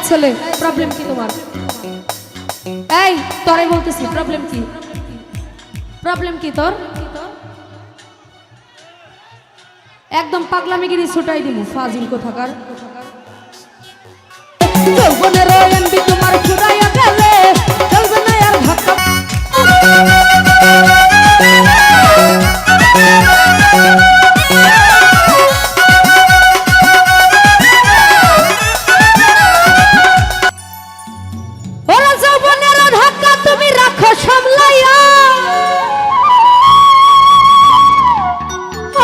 ছেলে, প্রবলেম কি তোমার? এই তোরাই বলতেছি, প্রবলেম কি? প্রবলেম কি তোর? একদম পাগলামিগিরি ছুটাই দিব, ফাজিল কোথাকার। যৌবনের এমবি তোমার ফুরাইয়া গেলে চলবে না আর ধাক্কা। ওরা যৌবনের ধাক্কা তুমি রাখো সামলাইয়া,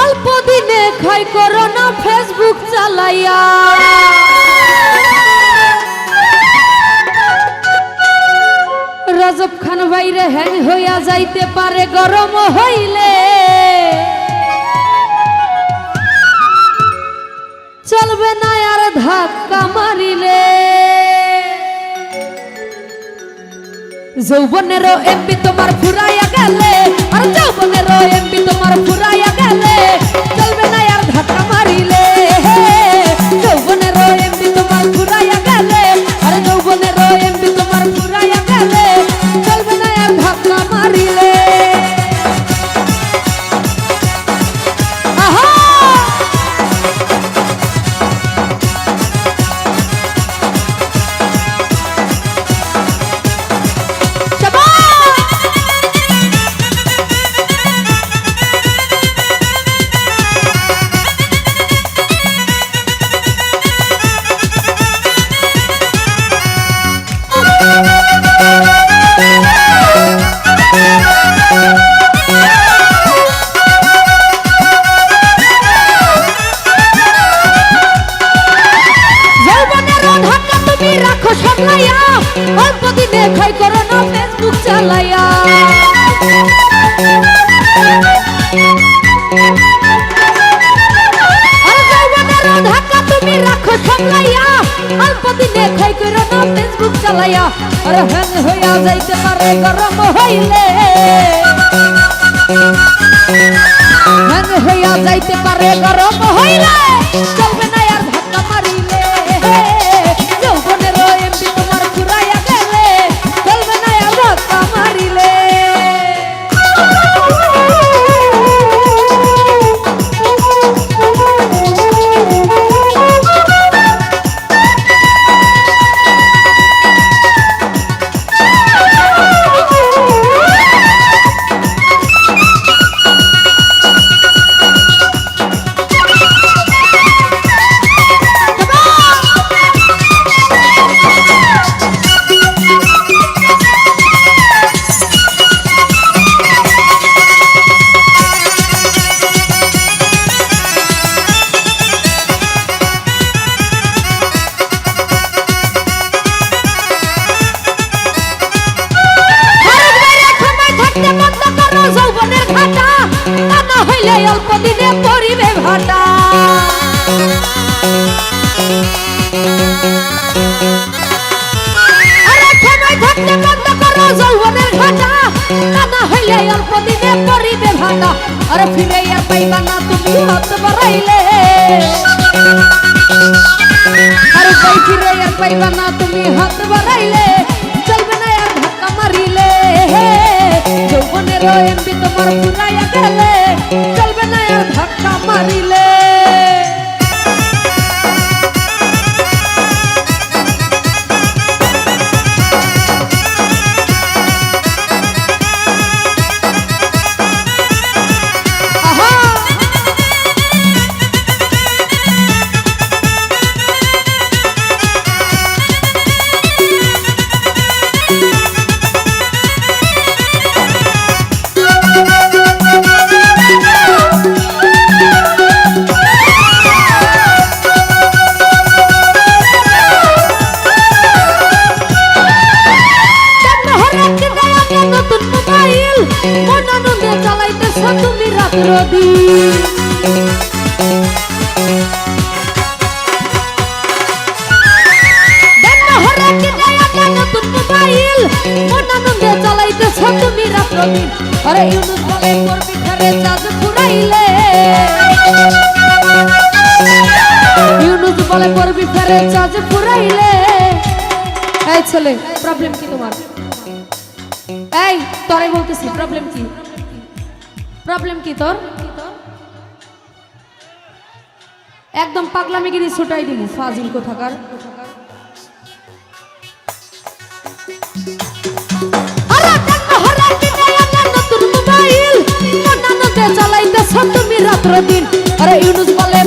অল্প দিনে খাই করো না ফেসবুক চালাইয়া। রাজব খান বাইরে হ্যাং হইয়া যাইতে পারে গরম হইলে, চলবে না আর ধাক্কা মারিলে। যৌবনেরও এমবি তোমার ফুরাইয়া গেলে, আর যৌবনেরও এমবি তোমার ফুরাইয়া গেলে চলবে না আর ধাক্কা মারিলে। যৌবনেরও এমবি তোমার ফুরাইয়া গেলে, আর যৌবনেরও এমবি তোমার ফুরাইয়া গেলে চলবে না আর ধাক্কা মারিলে। রাখো সামলাইয়া, অল্প দিনে খাই করো না ফেসবুক চালাইয়া। ধাক্কা তুমি রাখো সামলাইয়া, অল্প দিনে খাই করো না ফেসবুক চালাইয়া। আর হ্যাং হইয়া যাইতে পারে গরম হইলে, হ্যাং হইয়া যাইতে পারে গরম হইলে চলবে না আর ধাক্কা মারিলে। যৌবনেরও এমবি তোমার ফুরাইয়া গেলে চলবে না আর ধাক্কা মারিলে। অল্প দিনে পরিবে ভাটা, থাকতে বন্ধ করো যৌবনের ঘাটা, তা না হইলে অল্প দিনে পরিবে ভাটা। আর ফিরে আর পাইবা না তুমি হাত বাড়াইলে, আর ফিরে আর পাইবা না তুমি হাত বাড়াইলে চলবে না আর ধাক্কা মারিলে। যৌবনেরও এমবি তোমার ফুরাইয়া গেলে চলবে না আর ধাক্কা মারিলে। তুমি রাত্র দিন নতুন মোবাইল মন আনন্দে চালাইতেছ তুমি রাত্র দিন। আরে ইউনুস বলে করবি ঘরে চাঁদ ফুরাইলে, ইউনুস বলে করবি ঘরে চাঁদ ফুরাইলে এই ছেলে প্রবলেম কি তোমার? এই তোরে বলতেছি প্রবলেম কি? প্রবলেম কি তোর? একদম পাগলামিগিরি ছুটাই দিব ফাজিল কোথাকার। চালাইতেছ তুমি রাত্র দিন। আরে ইউনুস বলে